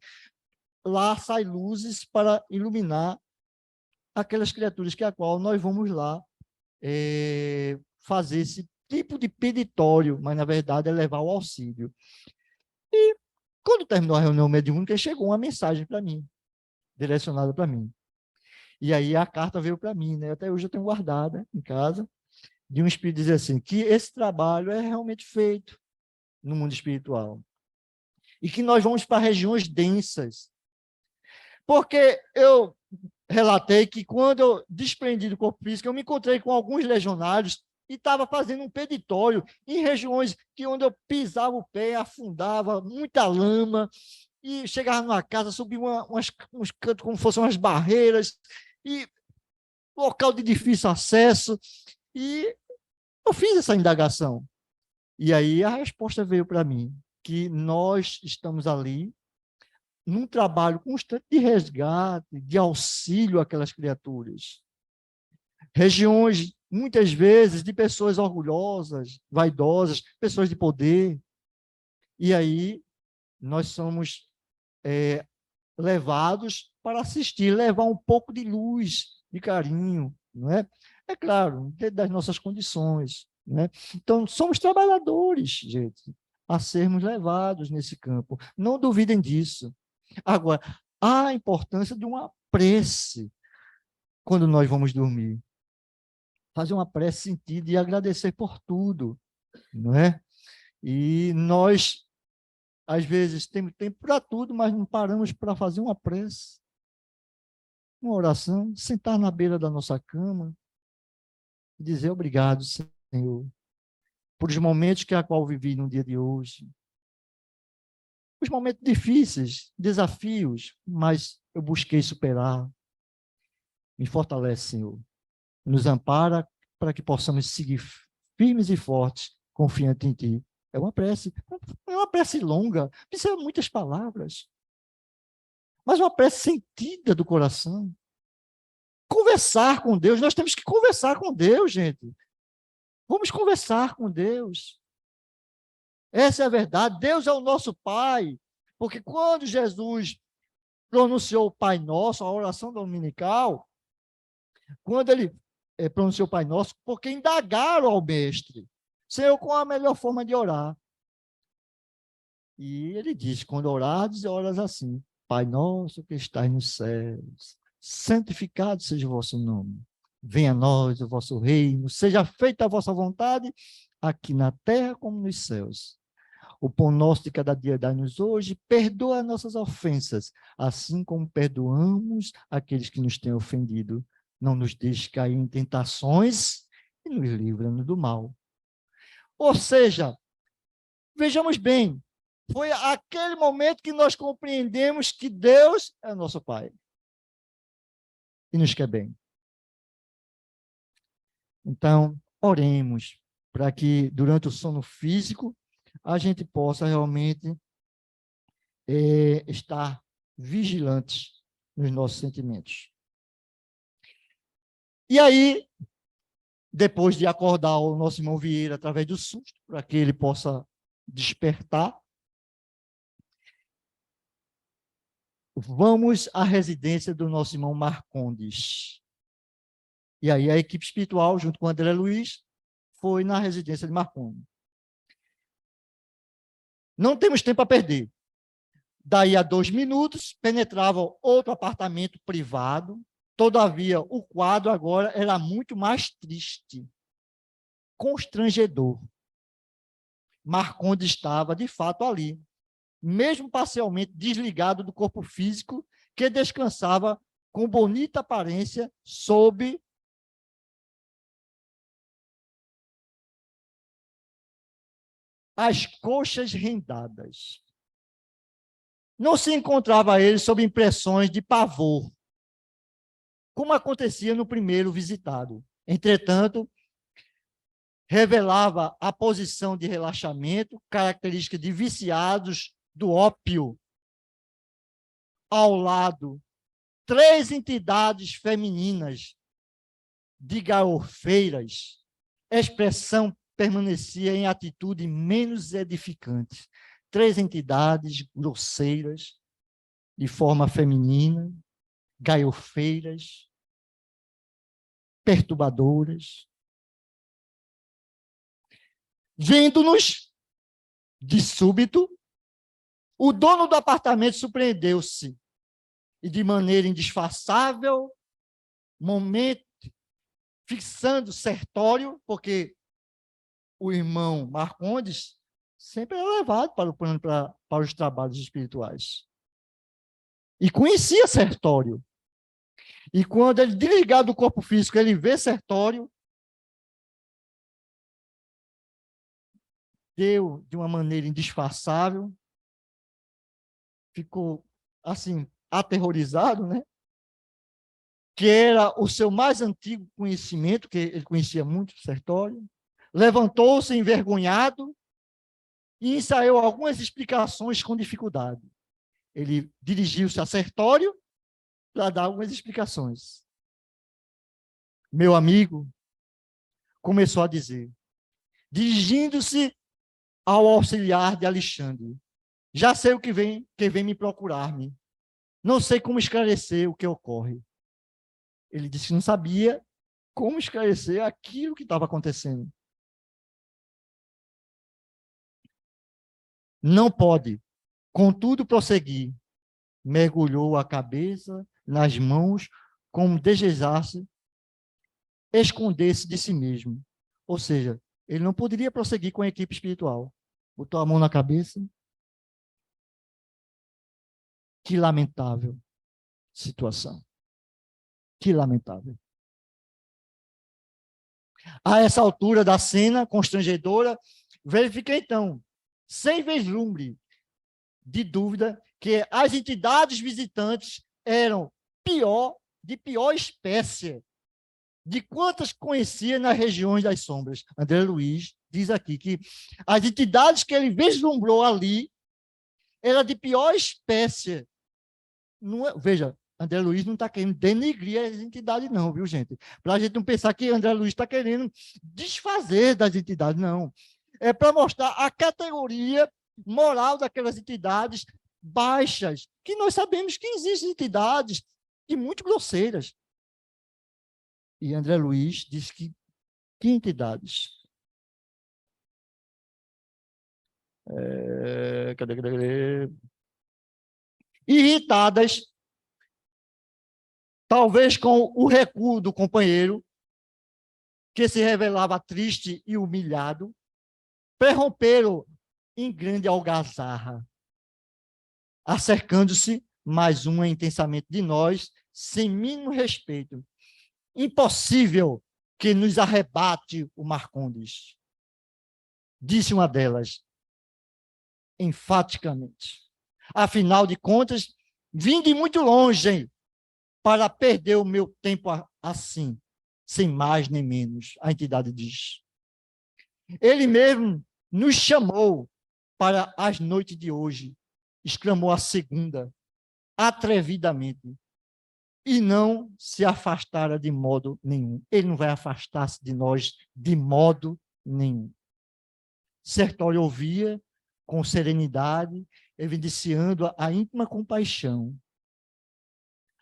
lá sai luzes para iluminar aquelas criaturas que a qual nós vamos lá fazer esse tipo de peditório, mas na verdade é levar o auxílio. E quando terminou a reunião mediúnica, chegou uma mensagem para mim, direcionada para mim. E aí a carta veio para mim, né? Até hoje eu tenho guardada em casa, de um espírito dizer assim, que esse trabalho é realmente feito no mundo espiritual. E que nós vamos para regiões densas. Porque eu relatei que quando eu desprendi do corpo físico, eu me encontrei com alguns legionários e estava fazendo um peditório em regiões que onde eu pisava o pé, afundava, muita lama, e chegava numa casa, subia uns cantos como fossem umas barreiras, e local de difícil acesso, e eu fiz essa indagação. E aí a resposta veio para mim, que nós estamos ali num trabalho constante de resgate, de auxílio àquelas criaturas. Regiões, muitas vezes, de pessoas orgulhosas, vaidosas, pessoas de poder. E aí nós somos levados para assistir, levar um pouco de luz, de carinho, não é? É claro, dentro das nossas condições, né? Então, somos trabalhadores, gente, a sermos levados nesse campo. Não duvidem disso. Agora, há a importância de uma prece quando nós vamos dormir. Fazer uma prece sentida e agradecer por tudo, não é? E nós, às vezes, temos tempo para tudo, mas não paramos para fazer uma prece, uma oração, sentar na beira da nossa cama e dizer obrigado, Senhor, por os momentos que a qual vivi no dia de hoje. Os momentos difíceis, desafios, mas eu busquei superar. Me fortalece, Senhor. Nos ampara para que possamos seguir firmes e fortes, confiante em Ti. É uma prece longa, precisa de muitas palavras, mas uma prece sentida do coração. Conversar com Deus, nós temos que conversar com Deus, gente. Vamos conversar com Deus. Essa é a verdade. Deus é o nosso Pai, porque quando Jesus pronunciou o Pai Nosso, a oração dominical, quando ele pronunciou o Pai Nosso, porque indagaram ao mestre, Senhor, qual a melhor forma de orar? E ele diz, quando orares, oras assim, Pai Nosso que estás nos céus, santificado seja o vosso nome, venha a nós o vosso reino, seja feita a vossa vontade, aqui na terra como nos céus. O pão nosso de cada dia dai-nos hoje, perdoa nossas ofensas, assim como perdoamos aqueles que nos têm ofendido. Não nos deixe cair em tentações e nos livra-nos do mal. Ou seja, vejamos bem, foi aquele momento que nós compreendemos que Deus é nosso Pai e nos quer bem. Então, oremos para que durante o sono físico a gente possa realmente estar vigilantes nos nossos sentimentos. E aí, depois de acordar o nosso irmão Vieira através do susto, para que ele possa despertar, vamos à residência do nosso irmão Marcondes. E aí a equipe espiritual, junto com o André Luiz, foi na residência de Marcondes. Não temos tempo a perder. Daí a 2 minutos, penetrava outro apartamento privado. Todavia, o quadro agora era muito mais triste, constrangedor. Marcondes estava, de fato, ali, mesmo parcialmente desligado do corpo físico, que descansava com bonita aparência sob as coxas rendadas. Não se encontrava ele sob impressões de pavor, como acontecia no primeiro visitado. Entretanto, revelava a posição de relaxamento, característica de viciados do ópio. Ao lado, 3 entidades femininas de garofeiras, expressão permanecia em atitude menos edificante. 3 entidades grosseiras, de forma feminina, gaiofeiras, perturbadoras. Vendo-nos, de súbito, o dono do apartamento surpreendeu-se e, de maneira indisfarçável, momento, fixando Sertório, porque o irmão Marcondes sempre era levado para o plano, para os trabalhos espirituais. E conhecia Sertório. E quando ele, desligado do corpo físico, ele vê Sertório, deu de uma maneira indisfarçável, ficou, assim, aterrorizado, né? Que era o seu mais antigo conhecimento, que ele conhecia muito Sertório, levantou-se envergonhado e ensaiou algumas explicações com dificuldade. Ele dirigiu-se a Sertório para dar algumas explicações. Meu amigo, começou a dizer, dirigindo-se ao auxiliar de Alexandre, já sei o que vem me procurar-me. Não sei como esclarecer o que ocorre. Ele disse que não sabia como esclarecer aquilo que estava acontecendo. Não pode, contudo, prosseguir. Mergulhou a cabeça nas mãos, como desejasse esconder-se de si mesmo. Ou seja, ele não poderia prosseguir com a equipe espiritual. Botou a mão na cabeça. Que lamentável situação. Que lamentável. A essa altura da cena constrangedora, verifica então, sem vislumbre de dúvida, que as entidades visitantes eram de pior espécie de quantas conhecia nas regiões das sombras. André Luiz diz aqui que as entidades que ele vislumbrou ali eram de pior espécie. Não, veja, André Luiz não está querendo denegrir as entidades, não, viu, gente? Para a gente não pensar que André Luiz está querendo desfazer das entidades, não. É para mostrar a categoria moral daquelas entidades baixas, que nós sabemos que existem entidades e muito grosseiras. E André Luiz diz que entidades? Cadê? Irritadas, talvez com o recuo do companheiro, que se revelava triste e humilhado, prorromperam em grande algazarra, acercando-se mais uma intensamente de nós, sem mínimo respeito. Impossível que nos arrebate o Marcondes, disse uma delas, enfaticamente. Afinal de contas, vim de muito longe para perder o meu tempo assim, sem mais nem menos, a entidade diz. Ele mesmo nos chamou para as noites de hoje, exclamou a segunda, atrevidamente, e não se afastara de modo nenhum. Ele não vai afastar-se de nós de modo nenhum. Sertório ouvia com serenidade, evidenciando a íntima compaixão.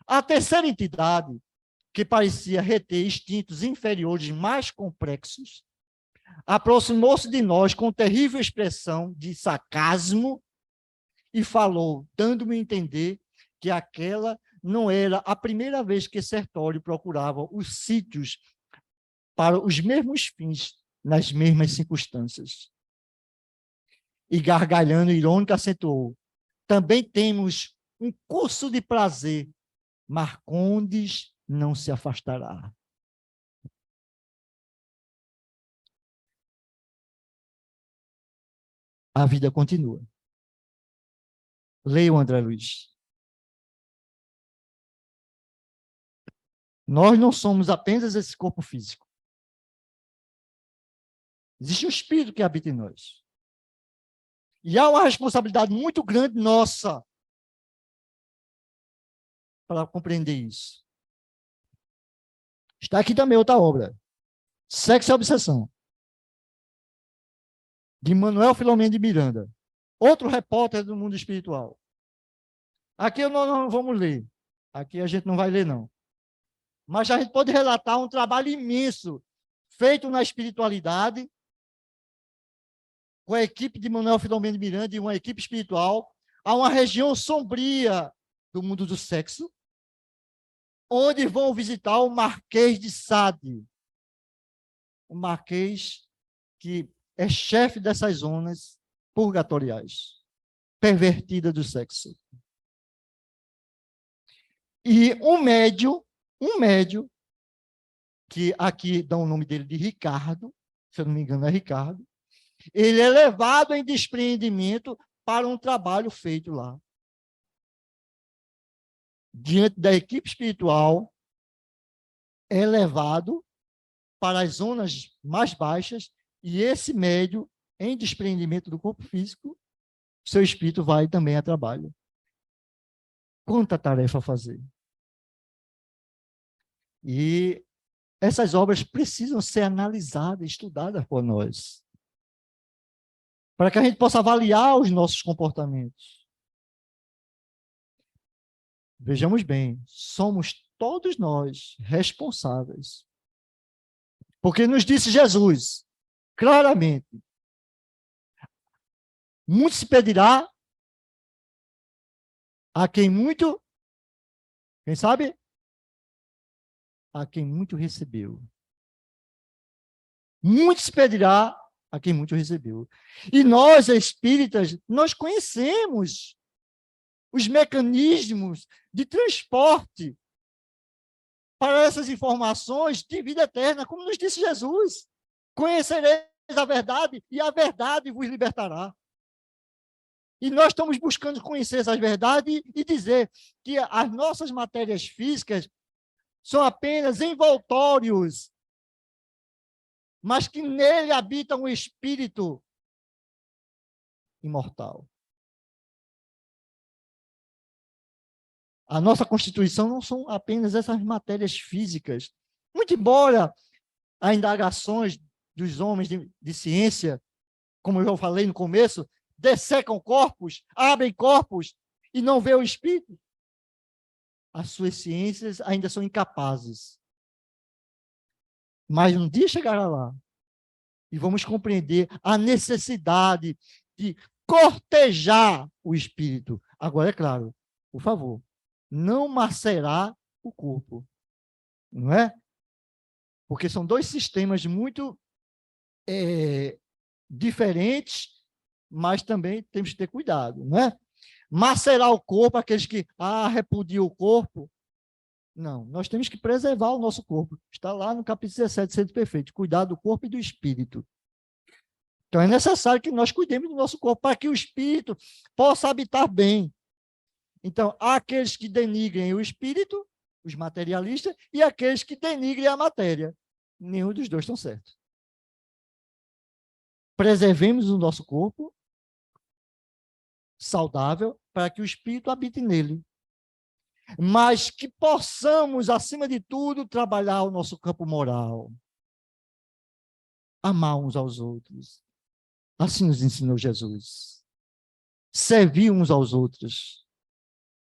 A terceira entidade, que parecia reter instintos inferiores mais complexos, aproximou-se de nós com terrível expressão de sarcasmo e falou, dando-me a entender que aquela não era a primeira vez que Sertório procurava os sítios para os mesmos fins, nas mesmas circunstâncias. E gargalhando irônico acentuou, também temos um curso de prazer, Marcondes não se afastará. A vida continua. Leia o André Luiz. Nós não somos apenas esse corpo físico. Existe um espírito que habita em nós. E há uma responsabilidade muito grande nossa para compreender isso. Está aqui também outra obra, Sexo e Obsessão, de Manuel Filomeno de Miranda, outro repórter do mundo espiritual. Aqui nós não vamos ler, aqui a gente não vai ler, não. Mas a gente pode relatar um trabalho imenso feito na espiritualidade, com a equipe de Manuel Filomeno de Miranda e uma equipe espiritual, a uma região sombria do mundo do sexo, onde vão visitar o Marquês de Sade, o Marquês que é chefe dessas zonas purgatoriais, pervertida do sexo. E um médium, que aqui dá o nome dele de Ricardo, se eu não me engano é Ricardo, ele é levado em despreendimento para um trabalho feito lá. Diante da equipe espiritual, é levado para as zonas mais baixas e esse médium, em despreendimento do corpo físico, seu espírito vai também a trabalho. Quanta tarefa a fazer. E essas obras precisam ser analisadas, estudadas por nós, para que a gente possa avaliar os nossos comportamentos. Vejamos bem, somos todos nós responsáveis Porque nos disse Jesus, claramente, muito se pedirá a quem muito, quem sabe? A quem muito recebeu. Muito se pedirá a quem muito recebeu. E nós, espíritas, nós conhecemos os mecanismos de transporte para essas informações de vida eterna, como nos disse Jesus. Conhecereis a verdade e a verdade vos libertará. E nós estamos buscando conhecer essas verdades e dizer que as nossas matérias físicas são apenas envoltórios, mas que nele habita um espírito imortal. A nossa constituição não são apenas essas matérias físicas. Muito embora as indagações dos homens de ciência, como eu já falei no começo, dessecam corpos, abrem corpos e não vê o espírito, as suas ciências ainda são incapazes. Mas um dia chegará lá e vamos compreender a necessidade de cortejar o espírito. Agora, é claro, por favor, não macerar o corpo, não é? Porque são dois sistemas muito diferentes, mas também temos que ter cuidado, não é? Macerar o corpo, aqueles que repudiam o corpo. Não, nós temos que preservar o nosso corpo. Está lá no capítulo 17, Sede Perfeito, cuidar do corpo e do espírito. Então é necessário que nós cuidemos do nosso corpo para que o espírito possa habitar bem. Então, há aqueles que denigrem o espírito, os materialistas, e aqueles que denigrem a matéria. Nenhum dos dois estão certos. Preservemos o nosso corpo saudável para que o espírito habite nele. Mas que possamos, acima de tudo, trabalhar o nosso campo moral. Amar uns aos outros. Assim nos ensinou Jesus. Servir uns aos outros.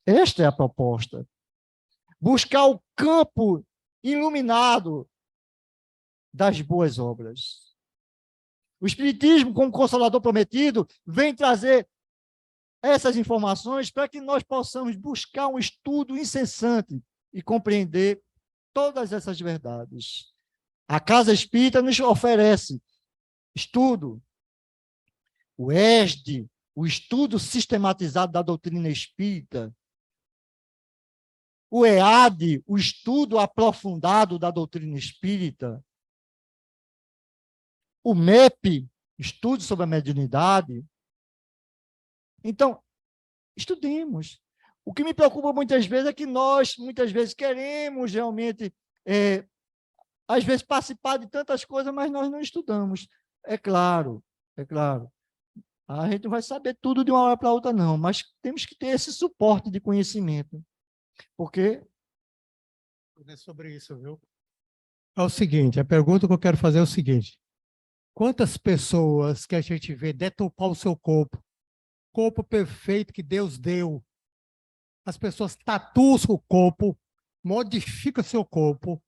Esta é a proposta. Buscar o campo iluminado das boas obras. O Espiritismo, como Consolador prometido, vem trazer essas informações para que nós possamos buscar um estudo incessante e compreender todas essas verdades. A Casa Espírita nos oferece estudo, o ESD, o estudo sistematizado da doutrina espírita, o EAD, o estudo aprofundado da doutrina espírita, o MEP, estudo sobre a mediunidade. Então, estudemos. O que me preocupa muitas vezes é que nós, muitas vezes, queremos realmente, às vezes, participar de tantas coisas, mas nós não estudamos. É claro. A gente não vai saber tudo de uma hora para outra, não, mas temos que ter esse suporte de conhecimento. Porque... É sobre isso, viu? É o seguinte, a pergunta que eu quero fazer é o seguinte. Quantas pessoas que a gente vê deturpar o seu corpo perfeito que Deus deu, as pessoas tatuam o corpo, modificam o seu corpo,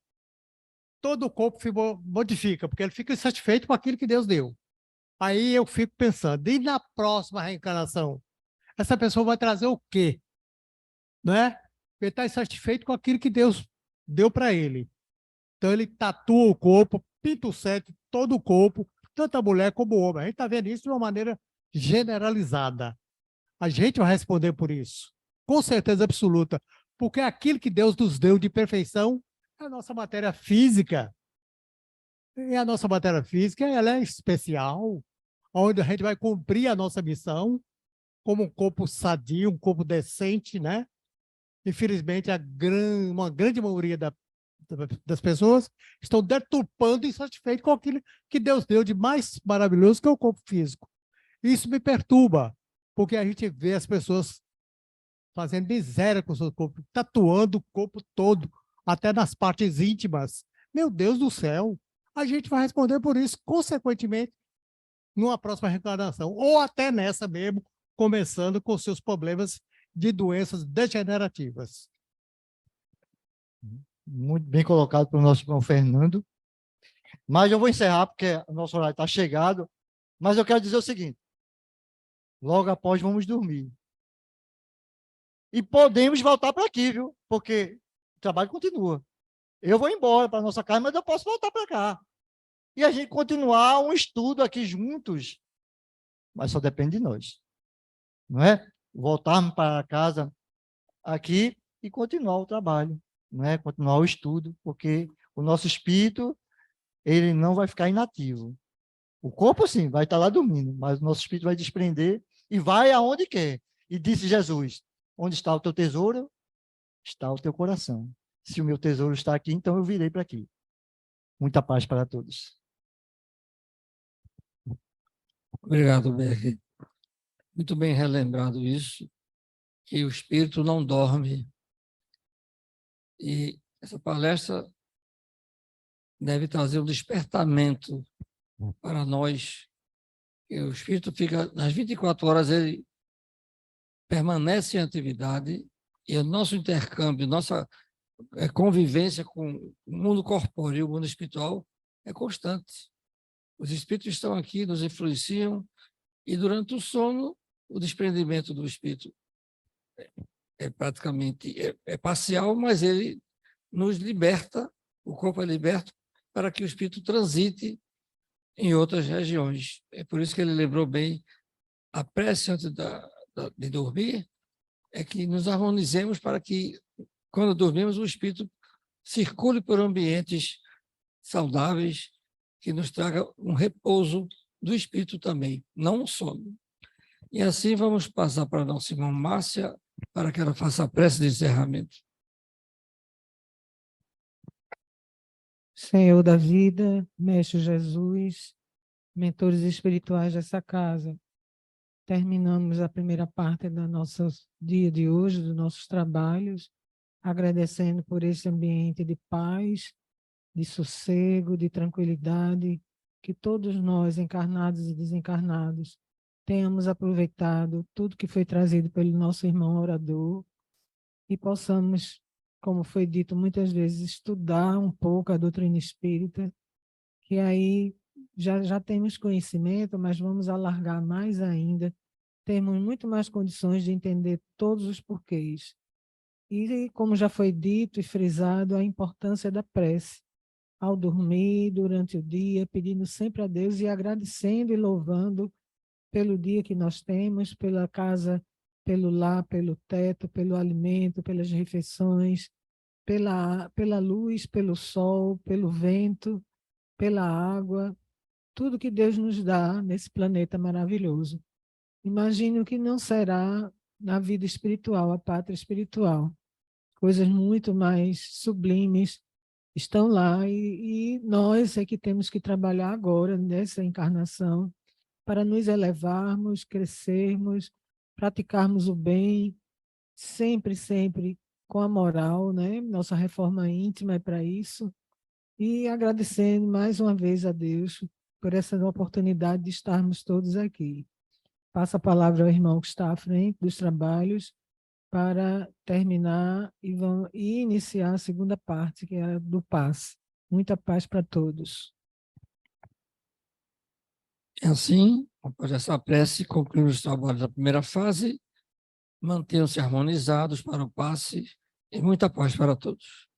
todo o corpo modifica, porque ele fica insatisfeito com aquilo que Deus deu. Aí eu fico pensando, e na próxima reencarnação? Essa pessoa vai trazer o quê? Né? Ele está insatisfeito com aquilo que Deus deu para ele. Então ele tatua o corpo, pinta o sete, todo o corpo, tanto a mulher como o homem. A gente está vendo isso de uma maneira generalizada. A gente vai responder por isso, com certeza absoluta, porque aquilo que Deus nos deu de perfeição é a nossa matéria física. E a nossa matéria física, ela é especial, onde a gente vai cumprir a nossa missão como um corpo sadio, um corpo decente, né? Infelizmente, uma grande maioria das pessoas estão deturpando e insatisfeitas com aquilo que Deus deu de mais maravilhoso, que é o corpo físico. Isso me perturba, porque a gente vê as pessoas fazendo miséria com o seu corpo, tatuando o corpo todo, até nas partes íntimas. Meu Deus do céu! A gente vai responder por isso, consequentemente, numa próxima reencarnação, ou até nessa mesmo, começando com seus problemas de doenças degenerativas. Muito bem colocado pelo nosso irmão Fernando. Mas eu vou encerrar porque o nosso horário está chegado. Mas eu quero dizer o seguinte: logo após vamos dormir. E podemos voltar para aqui, viu? Porque o trabalho continua. Eu vou embora para nossa casa, mas eu posso voltar para cá. E a gente continuar um estudo aqui juntos. Mas só depende de nós. Não é? Voltarmos para casa aqui e continuar o trabalho. Não é? Continuar o estudo, porque o nosso espírito ele não vai ficar inativo. O corpo, sim, vai estar lá dormindo, mas o nosso espírito vai desprender e vai aonde quer. E disse Jesus: onde está o teu tesouro, está o teu coração. Se o meu tesouro está aqui, então eu virei para aqui. Muita paz para todos. Obrigado, Berg. Muito bem relembrado isso, que o espírito não dorme. E essa palestra deve trazer um despertamento para nós. Que o espírito fica, nas 24 horas, ele permanece em atividade e o nosso intercâmbio, nossa convivência com o mundo corpóreo e o mundo espiritual é constante. Os espíritos estão aqui, nos influenciam, e durante o sono, o desprendimento do espírito é praticamente parcial, mas ele nos liberta, o corpo é liberto, para que o espírito transite em outras regiões. É por isso que ele lembrou bem, a prece antes de dormir é que nos harmonizemos para que, quando dormimos, o espírito circule por ambientes saudáveis, que nos traga um repouso do espírito também, não um sono. E assim vamos passar para a nossa irmã Márcia, para que ela faça a prece de encerramento. Senhor da vida, Mestre Jesus, mentores espirituais dessa casa, terminamos a primeira parte do nosso dia de hoje, dos nossos trabalhos, agradecendo por esse ambiente de paz, de sossego, de tranquilidade, que todos nós, encarnados e desencarnados, tenhamos aproveitado tudo que foi trazido pelo nosso irmão orador e possamos, como foi dito muitas vezes, estudar um pouco a doutrina espírita, que aí já temos conhecimento, mas vamos alargar mais ainda, temos muito mais condições de entender todos os porquês. E, como já foi dito e frisado, a importância da prece, ao dormir, durante o dia, pedindo sempre a Deus e agradecendo e louvando pelo dia que nós temos, pela casa, pelo lar, pelo teto, pelo alimento, pelas refeições, pela luz, pelo sol, pelo vento, pela água, tudo que Deus nos dá nesse planeta maravilhoso. Imagino que não será na vida espiritual, a pátria espiritual. Coisas muito mais sublimes estão lá e nós é que temos que trabalhar agora, nessa encarnação, para nos elevarmos, crescermos, praticarmos o bem, sempre, sempre com a moral, né? Nossa reforma íntima é para isso. E agradecendo mais uma vez a Deus por essa oportunidade de estarmos todos aqui. Passo a palavra ao irmão que está à frente dos trabalhos para terminar e iniciar a segunda parte, que é a do passe. Muita paz para todos. É assim, após essa prece, concluímos os trabalhos da primeira fase, mantenham-se harmonizados para o passe e muita paz para todos.